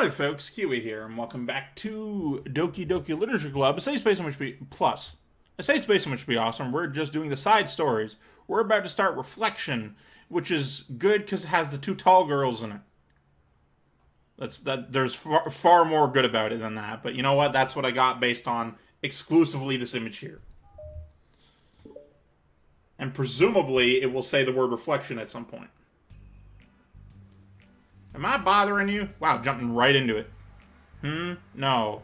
Howdy folks, Keywii here, and welcome back to Doki Literature Club, a safe space in which be awesome. We're just doing the side stories. We're about to start Reflection, which is good because it has the two tall girls in it. There's far more good about it than that, but you know what? That's what I got based on exclusively this image here. And presumably, it will say the word reflection at some point. Am I bothering you? Wow, jumping right into it. No.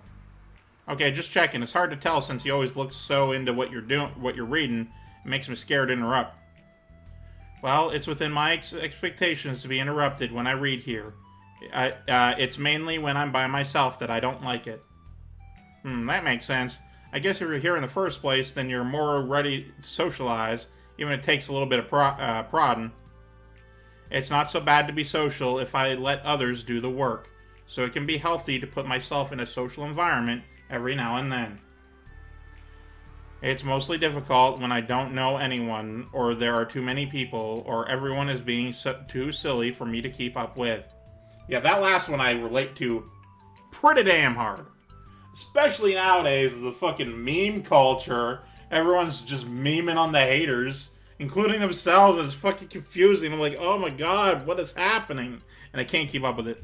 Okay, just checking. It's hard to tell since you always look so into what you're doing, what you're reading. It makes me scared to interrupt. Well, it's within my expectations to be interrupted when I read here. It's mainly when I'm by myself that I don't like it. That makes sense. I guess if you're here in the first place, then you're more ready to socialize, even if it takes a little bit of prodding. It's not so bad to be social if I let others do the work, so it can be healthy to put myself in a social environment every now and then. It's mostly difficult when I don't know anyone, or there are too many people, or everyone is being too silly for me to keep up with. Yeah, that last one I relate to pretty damn hard. Especially nowadays with the fucking meme culture. Everyone's just memeing on the haters, including themselves. It's fucking confusing. I'm like, oh my god, what is happening? And I can't keep up with it.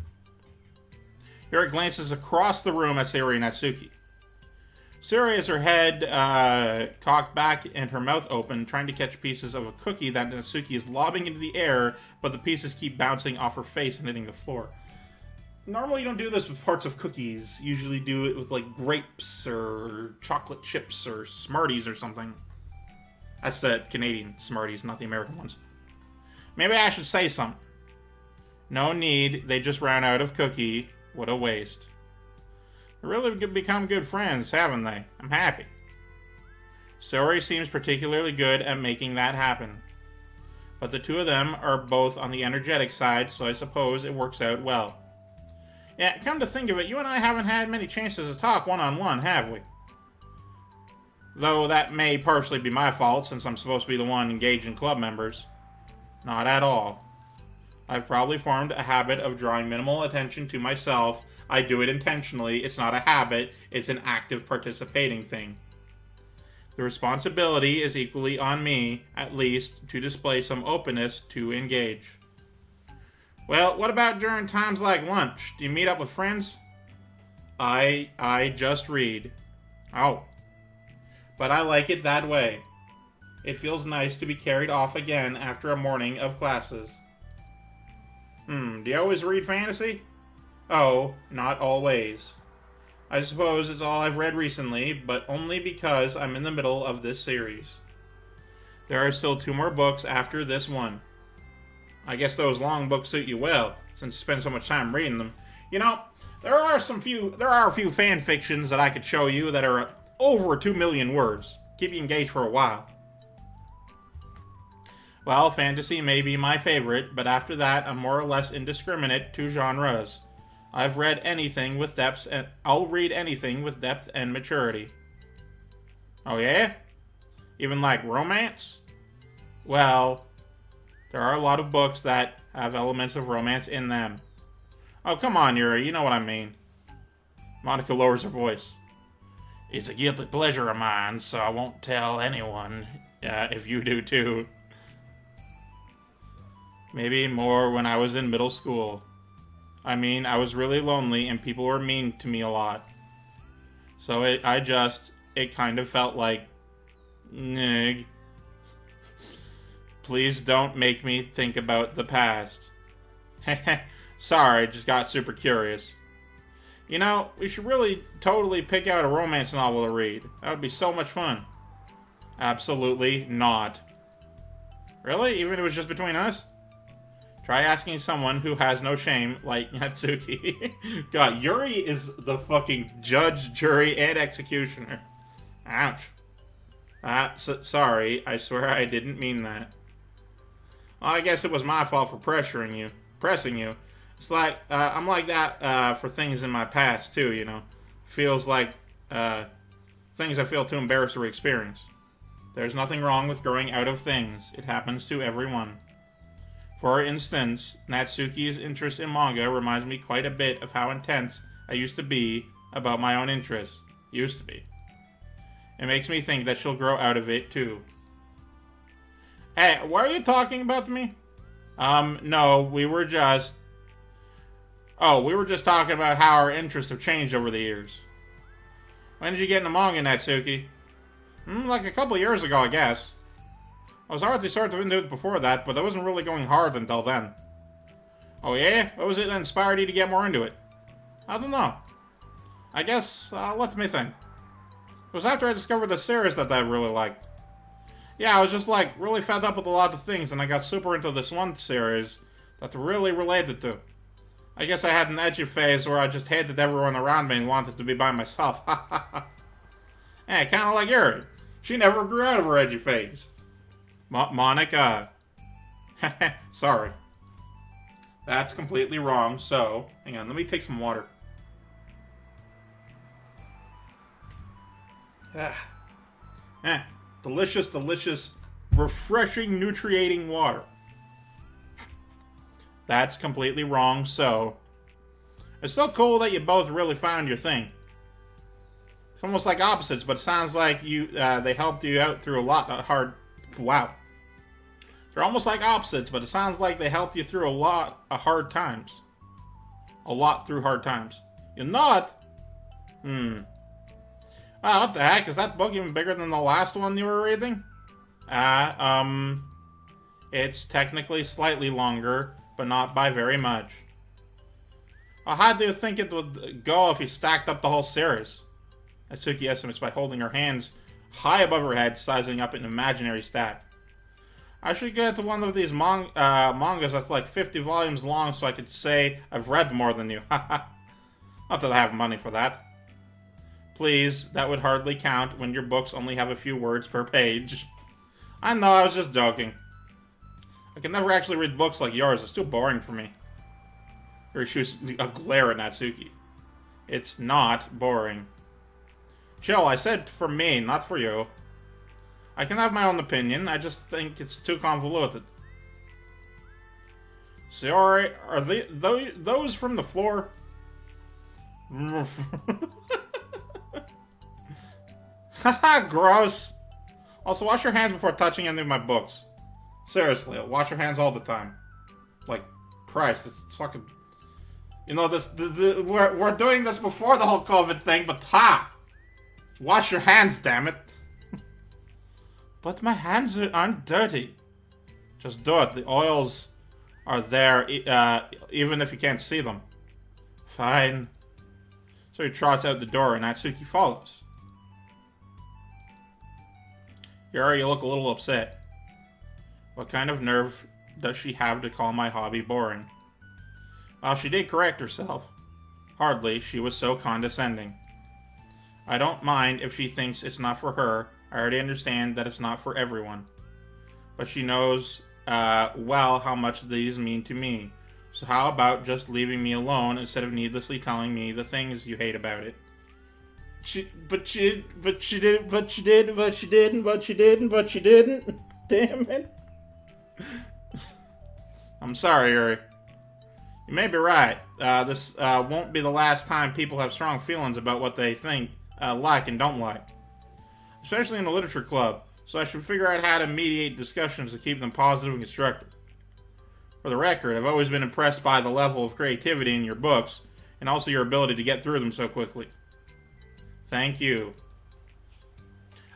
Yuri glances across the room at Sayori and Natsuki. Sayori has her head cocked back and her mouth open, trying to catch pieces of a cookie that Natsuki is lobbing into the air, but the pieces keep bouncing off her face and hitting the floor. Normally you don't do this with parts of cookies. You usually do it with like grapes or chocolate chips or Smarties or something. That's the Canadian Smarties, not the American ones. Maybe I should say something. No need, they just ran out of cookie. What a waste. They really become good friends, haven't they? I'm happy. Sayori seems particularly good at making that happen. But the two of them are both on the energetic side, so I suppose it works out well. Yeah, come to think of it, you and I haven't had many chances to talk one-on-one, have we? Though that may partially be my fault, since I'm supposed to be the one engaging club members. Not at all. I've probably formed a habit of drawing minimal attention to myself. I do it intentionally. It's not a habit. It's an active participating thing. The responsibility is equally on me, at least, to display some openness to engage. Well, what about during times like lunch? Do you meet up with friends? I just read. Oh. But I like it that way. It feels nice to be carried off again after a morning of classes. Do you always read fantasy? Oh, not always. I suppose it's all I've read recently, but only because I'm in the middle of this series. There are still 2 more books after this one. I guess those long books suit you well, since you spend so much time reading them. You know, there are a few fan fictions that I could show you that are over 2 million words. Keep you engaged for a while. Well, fantasy may be my favorite, but after that, I'm more or less indiscriminate to genres. I've read anything with depth, and I'll read anything with depth and maturity. Oh yeah? Even like romance? Well, there are a lot of books that have elements of romance in them. Oh, come on, Yuri, you know what I mean. Monica lowers her voice. It's a guilty pleasure of mine, so I won't tell anyone, if you do too. Maybe more when I was in middle school. I mean, I was really lonely and people were mean to me a lot. So it kind of felt like, nig. Please don't make me think about the past. Sorry, just got super curious. You know, we should really totally pick out a romance novel to read. That would be so much fun. Absolutely not. Really? Even if it was just between us? Try asking someone who has no shame, like Natsuki. God, Yuri is the fucking judge, jury, and executioner. Ouch. Sorry, I swear I didn't mean that. Well, I guess it was my fault for pressing you. It's like, I'm like that for things in my past, too, you know. Feels like things I feel too embarrassed to experience. There's nothing wrong with growing out of things. It happens to everyone. For instance, Natsuki's interest in manga reminds me quite a bit of how intense I used to be about my own interests. Used to be. It makes me think that she'll grow out of it, too. Hey, what are you talking about to me? No, we were just... Oh, we were just talking about how our interests have changed over the years. When did you get into manga, Natsuki? Like a couple years ago, I guess. I was hardly sort of into it before that, but I wasn't really going hard until then. Oh yeah? What was it that inspired you to get more into it? I don't know. I guess, let me think. It was after I discovered the series that I really liked. Yeah, I was just like, really fed up with a lot of things, and I got super into this one series that really related to. I guess I had an edgy phase where I just hated everyone around me and wanted to be by myself. Hey, kinda like Yuri. She never grew out of her edgy phase. Monica. Sorry. That's completely wrong, so... Hang on, let me take some water. Delicious, delicious, refreshing, nutriating water. That's completely wrong, so... It's still cool that you both really found your thing. It's almost like opposites, but it sounds like they helped you out through a lot of hard... Wow. They're almost like opposites, but it sounds like they helped you through a lot of hard times. A lot through hard times. You're not? Wow, what the heck? Is that book even bigger than the last one you were reading? It's technically slightly longer, but not by very much. Well, how do you think it would go if you stacked up the whole series? Natsuki estimates by holding her hands high above her head, sizing up an imaginary stack. I should get to one of these mangas that's like 50 volumes long so I could say I've read more than you. Not that I have money for that. Please, that would hardly count when your books only have a few words per page. I know, I was just joking. I can never actually read books like yours. It's too boring for me. Or shoots a glare at Natsuki. It's not boring. Chill, I said for me, not for you. I can have my own opinion, I just think it's too convoluted. Sayori, are those from the floor? Haha, gross! Also, wash your hands before touching any of my books. Seriously, wash your hands all the time. Like, Christ, it's fucking... You know, we're doing this before the whole COVID thing, but wash your hands, damn it! But my hands aren't dirty. Just do it. The oils are there, even if you can't see them. Fine. So he trots out the door, and Natsuki follows. Yuri, you look a little upset. What kind of nerve does she have to call my hobby boring? Well, she did correct herself. Hardly, she was so condescending. I don't mind if she thinks it's not for her. I already understand that it's not for everyone. But she knows well how much these mean to me. So how about just leaving me alone instead of needlessly telling me the things you hate about it? But she didn't. Damn it. I'm sorry, Yuri. You may be right. This won't be the last time people have strong feelings about what they think, like and don't like. Especially in the literature club, so I should figure out how to mediate discussions to keep them positive and constructive. For the record, I've always been impressed by the level of creativity in your books, and also your ability to get through them so quickly. Thank you.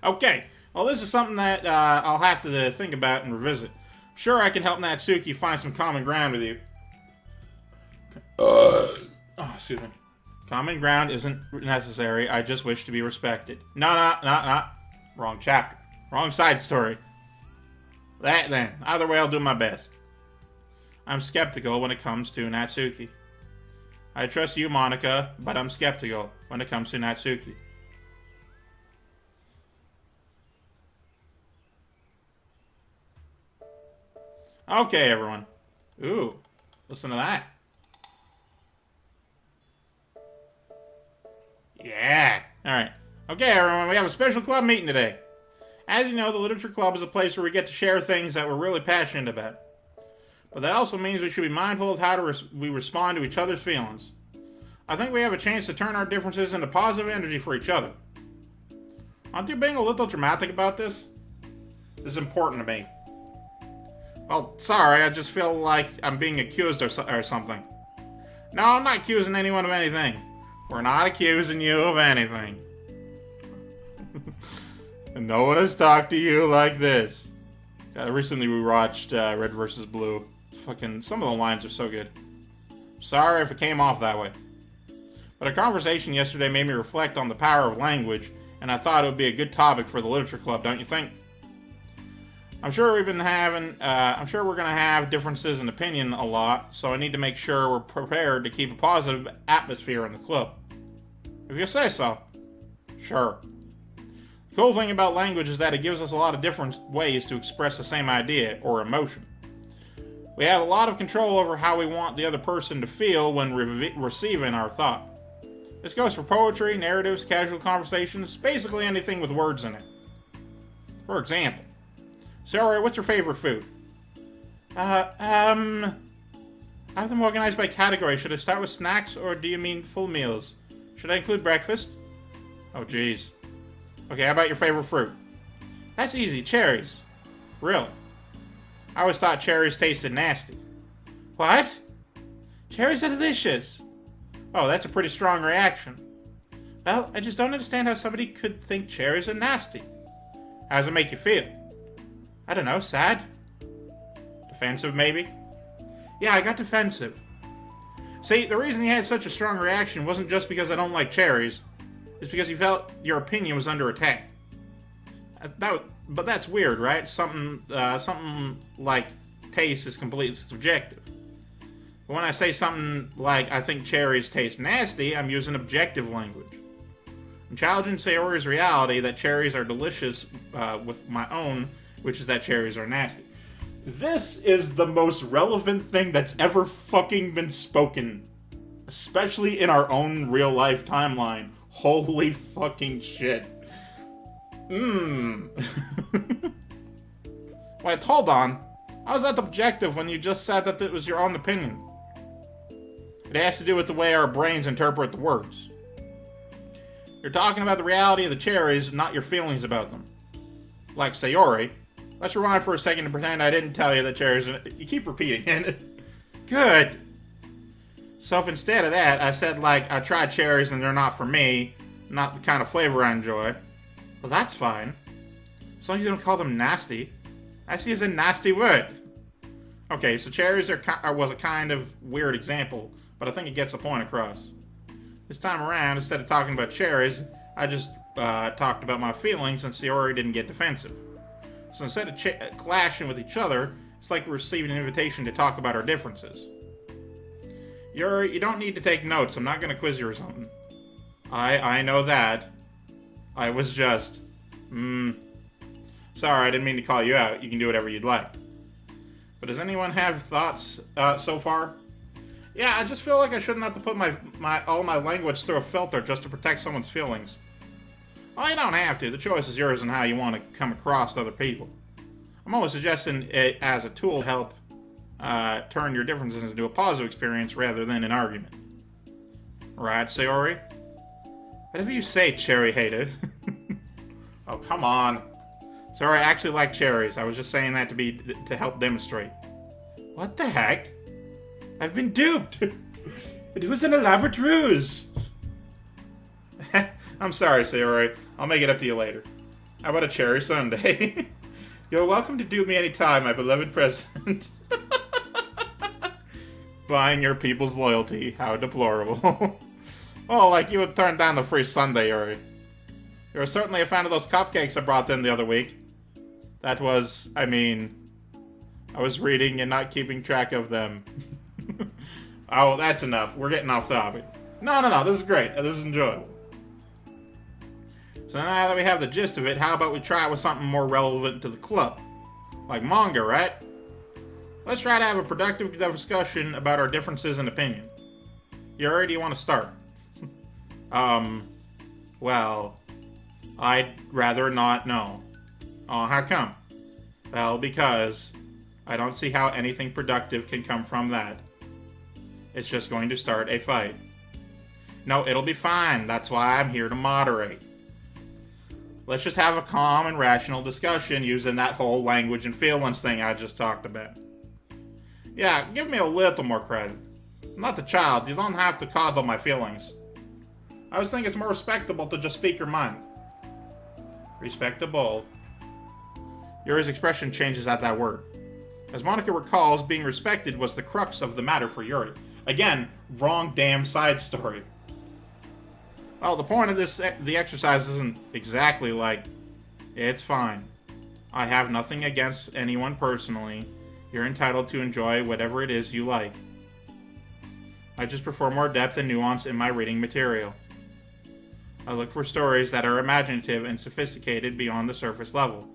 Okay, well this is something that I'll have to think about and revisit. I'm sure I can help Natsuki find some common ground with you. Excuse me. Common ground isn't necessary, I just wish to be respected. No. Wrong chapter. Wrong side story. That then. Either way, I'll do my best. I'm skeptical when it comes to Natsuki. I trust you, Monica, but I'm skeptical when it comes to Natsuki. Okay, everyone. Ooh, listen to that. Yeah. Alright. Okay, everyone, we have a special club meeting today. As you know, the Literature Club is a place where we get to share things that we're really passionate about. But that also means we should be mindful of how we respond to each other's feelings. I think we have a chance to turn our differences into positive energy for each other. Aren't you being a little dramatic about this? This is important to me. Well, sorry, I just feel like I'm being accused or something. No, I'm not accusing anyone of anything. We're not accusing you of anything. And no one has talked to you like this. Recently we watched Red vs. Blue. Fucking, some of the lines are so good. Sorry if it came off that way. But a conversation yesterday made me reflect on the power of language, and I thought it would be a good topic for the literature club, don't you think? I'm sure we're gonna have differences in opinion a lot, so I need to make sure we're prepared to keep a positive atmosphere in the club. If you say so. Sure. The cool thing about language is that it gives us a lot of different ways to express the same idea or emotion. We have a lot of control over how we want the other person to feel when receiving our thought. This goes for poetry, narratives, casual conversations, basically anything with words in it. For example, Sayori, what's your favorite food? I have them organized by category. Should I start with snacks, or do you mean full meals? Should I include breakfast? Oh, jeez. Okay, how about your favorite fruit? That's easy, cherries. Really? I always thought cherries tasted nasty. What? Cherries are delicious. Oh, that's a pretty strong reaction. Well, I just don't understand how somebody could think cherries are nasty. How does it make you feel? I don't know, sad? Defensive, maybe? Yeah, I got defensive. See, the reason he had such a strong reaction wasn't just because I don't like cherries. It's because he felt your opinion was under attack. But that's weird, right? Something like taste is completely subjective. But when I say something like, I think cherries taste nasty, I'm using objective language. I'm challenging Sayori's reality that cherries are delicious with my own, which is that cherries are nasty. This is the most relevant thing that's ever fucking been spoken. Especially in our own real life timeline. Holy fucking shit. Wait, hold on. How is that objective when you just said that it was your own opinion? It has to do with the way our brains interpret the words. You're talking about the reality of the cherries, not your feelings about them. Like Sayori. Let's rewind for a second and pretend I didn't tell you that cherries are... You keep repeating it. Good. So if instead of that, I said, like, I tried cherries and they're not for me, not the kind of flavor I enjoy, well, that's fine. As long as you don't call them nasty. Nasty is a nasty word. Okay, so cherries was a kind of weird example, but I think it gets the point across. This time around, instead of talking about cherries, I just talked about my feelings, and Sayori didn't get defensive. So instead of clashing with each other, it's like we're receiving an invitation to talk about our differences. You don't need to take notes. I'm not going to quiz you or something. I know that. I was just... Sorry, I didn't mean to call you out. You can do whatever you'd like. But does anyone have thoughts so far? Yeah, I just feel like I shouldn't have to put all my language through a filter just to protect someone's feelings. Well, you don't have to. The choice is yours on how you want to come across to other people. I'm only suggesting it as a tool to help turn your differences into a positive experience rather than an argument. Right, Sayori? Whatever you say, cherry hater. Oh, come on. Sorry, I actually like cherries. I was just saying that to help demonstrate. What the heck? I've been duped. It was an elaborate ruse. I'm sorry, Sayori. I'll make it up to you later. How about a cherry sundae? You're welcome to dupe me anytime, my beloved president. Buying your people's loyalty. How deplorable. Oh, like you would turn down the free sundae, Yuri. You were certainly a fan of those cupcakes I brought in the other week. That was, I was reading and not keeping track of them. Oh, that's enough. We're getting off topic. No, this is great. This is enjoyable. So now that we have the gist of it, how about we try it with something more relevant to the club? Like manga, right? Let's try to have a productive discussion about our differences in opinion. Yuri, do you want to start? Well, I'd rather not know. Oh, how come? Well, because I don't see how anything productive can come from that. It's just going to start a fight. No, it'll be fine. That's why I'm here to moderate. Let's just have a calm and rational discussion using that whole language and feelings thing I just talked about. Yeah, give me a little more credit. I'm not the child. You don't have to coddle my feelings. I always think it's more respectable to just speak your mind. Respectable. Yuri's expression changes at that word. As Monica recalls, being respected was the crux of the matter for Yuri. Again, wrong damn side story. Well, the point of the exercise isn't exactly like, it's fine. I have nothing against anyone personally. You're entitled to enjoy whatever it is you like. I just prefer more depth and nuance in my reading material. I look for stories that are imaginative and sophisticated beyond the surface level.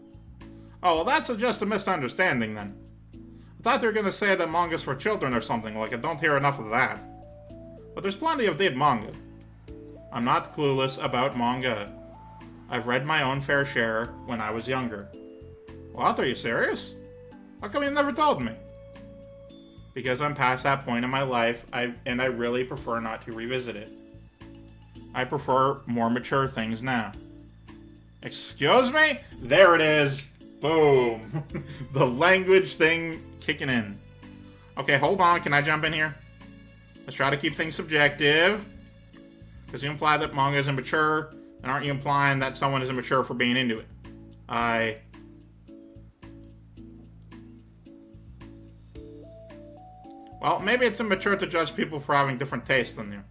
Oh, well, that's just a misunderstanding then. I thought they were going to say that manga's for children or something, like I don't hear enough of that. But there's plenty of deep manga. I'm not clueless about manga. I've read my own fair share when I was younger. What, are you serious? How come you never told me? Because I'm past that point in my life, and I really prefer not to revisit it. I prefer more mature things now. Excuse me? There it is. Boom. The language thing kicking in. Okay, hold on. Can I jump in here? Let's try to keep things subjective. Because you imply that manga is immature, then aren't you implying that someone is immature for being into it? Well, maybe it's immature to judge people for having different tastes than you.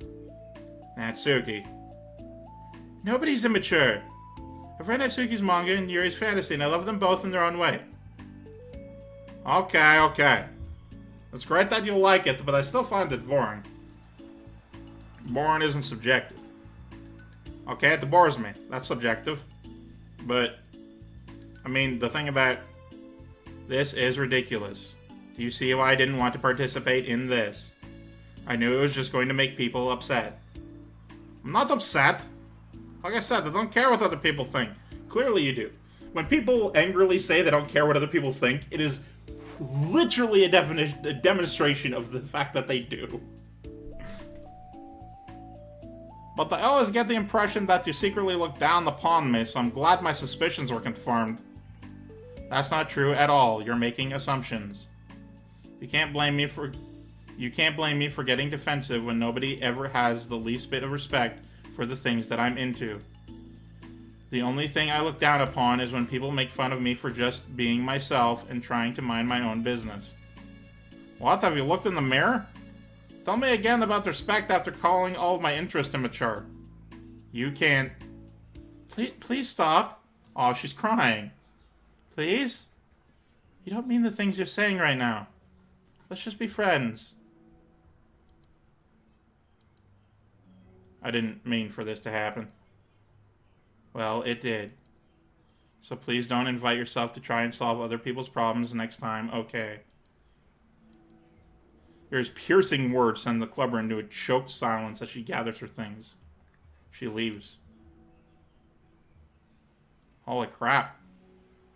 Natsuki. Nobody's immature. I've read Natsuki's manga and Yuri's fantasy, and I love them both in their own way. Okay. It's great that you like it, but I still find it boring. Boring isn't subjective. Okay, it bores me. That's subjective. But, I mean, the thing about this is ridiculous. Do you see why I didn't want to participate in this? I knew it was just going to make people upset. I'm not upset. Like I said, I don't care what other people think. Clearly you do. When people angrily say they don't care what other people think, it is literally a demonstration of the fact that they do. But I always get the impression that you secretly look down upon me, so I'm glad my suspicions were confirmed. That's not true at all. You're making assumptions. You can't blame me for getting defensive when nobody ever has the least bit of respect for the things that I'm into. The only thing I look down upon is when people make fun of me for just being myself and trying to mind my own business. What? Have you looked in the mirror? Tell me again about respect after calling all of my interest immature. You can't... Please stop. Oh, she's crying. Please? You don't mean the things you're saying right now. Let's just be friends. I didn't mean for this to happen. Well, it did. So please don't invite yourself to try and solve other people's problems next time, okay? Yuri's piercing words send the clubber into a choked silence as she gathers her things. She leaves. Holy crap.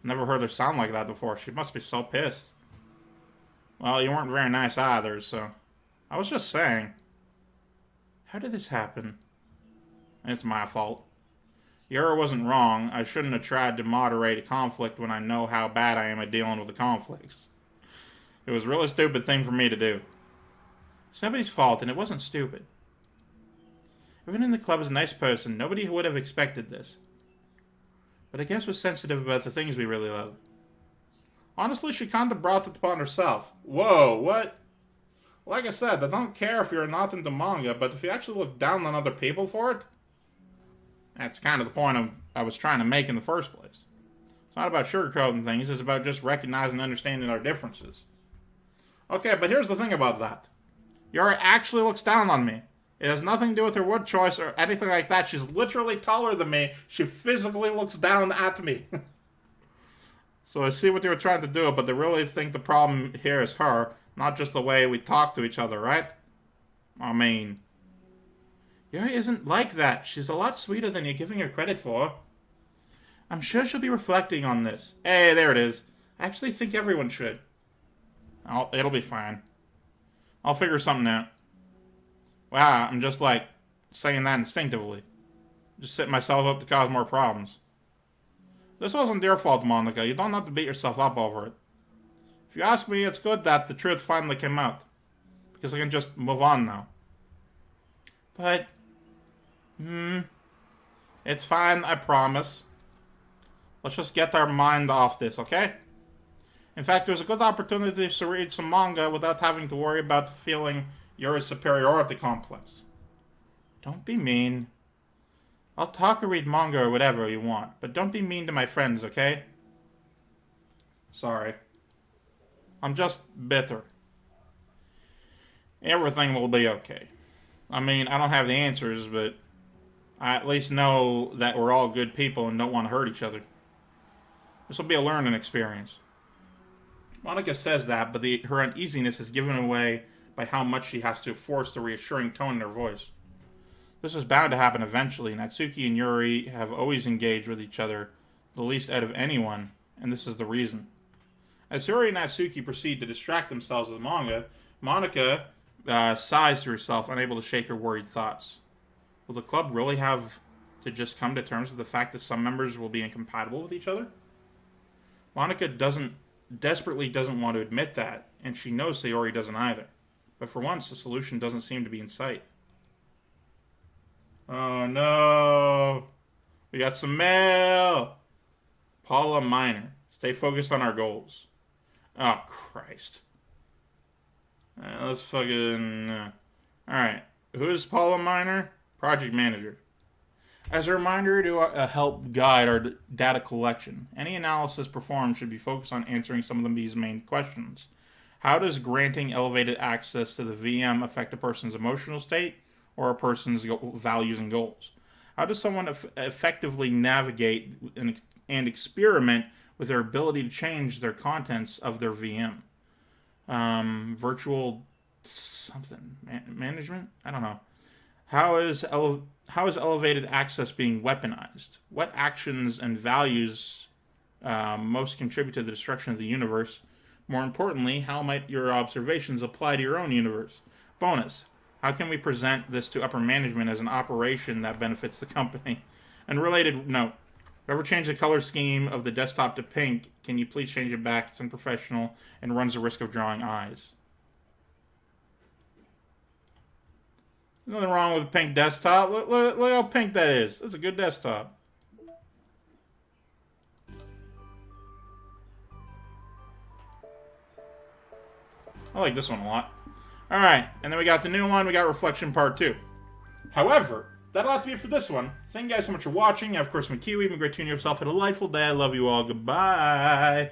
Never heard her sound like that before. She must be so pissed. Well, you weren't very nice either, so... I was just saying. How did this happen? It's my fault. Yuri wasn't wrong. I shouldn't have tried to moderate a conflict when I know how bad I am at dealing with the conflicts. It was a really stupid thing for me to do. It's nobody's fault, and it wasn't stupid. Everyone in the club is a nice person. Nobody would have expected this. But I guess was sensitive about the things we really love. Honestly, she kind of brought it upon herself. Whoa, what? Like I said, I don't care if you're not into manga, but if you actually look down on other people for it, that's kind of the point I was trying to make in the first place. It's not about sugarcoating things, it's about just recognizing and understanding our differences. Okay, but here's the thing about that. Yuri actually looks down on me. It has nothing to do with her wood choice or anything like that. She's literally taller than me. She physically looks down at me. So I see what they were trying to do, but they really think the problem here is her, not just the way we talk to each other, right? I mean... Yuri isn't like that. She's a lot sweeter than you're giving her credit for. I'm sure she'll be reflecting on this. Hey, there it is. I actually think everyone should. It'll be fine. I'll figure something out. Wow, I'm just like saying that instinctively. Just setting myself up to cause more problems. This wasn't your fault, Monica. You don't have to beat yourself up over it. If you ask me, it's good that the truth finally came out. Because I can just move on now. But, it's fine, I promise. Let's just get our mind off this, okay? In fact, there's a good opportunity to read some manga without having to worry about feeling your superiority complex. Don't be mean. I'll talk or read manga or whatever you want, but don't be mean to my friends, okay? Sorry. I'm just bitter. Everything will be okay. I mean, I don't have the answers, but I at least know that we're all good people and don't want to hurt each other. This will be a learning experience. Monica says that, but her uneasiness is given away by how much she has to force the reassuring tone in her voice. This is bound to happen eventually. Natsuki and Yuri have always engaged with each other, the least out of anyone, and this is the reason. As Yuri and Natsuki proceed to distract themselves with manga, Monica sighs to herself, unable to shake her worried thoughts. Will the club really have to just come to terms with the fact that some members will be incompatible with each other? Monica desperately doesn't want to admit that, and she knows Sayori doesn't either. But for once, the solution doesn't seem to be in sight. Oh no! We got some mail! Paula Minor. Stay focused on our goals. Oh, Christ. Let's fucking... Alright. Who is Paula Minor? Project Manager. As a reminder to help guide our data collection, any analysis performed should be focused on answering some of these main questions. How does granting elevated access to the VM affect a person's emotional state or a person's values and goals? How does someone effectively navigate and experiment with their ability to change their contents of their VM? Virtual something management? I don't know. How is elevated access being weaponized? What actions and values most contribute to the destruction of the universe? More importantly, how might your observations apply to your own universe? Bonus. How can we present this to upper management as an operation that benefits the company? And related note. Whoever changed the color scheme of the desktop to pink, can you please change it back? It's unprofessional and runs the risk of drawing eyes. Nothing wrong with a pink desktop. Look how pink that is. That's a good desktop. I like this one a lot. Alright, and then we got the new one. We got Reflection Part 2. However, that'll have to be it for this one. Thank you guys so much for watching. Of course, I'm Keywii. Have a great tune yourself. Have a delightful day. I love you all. Goodbye.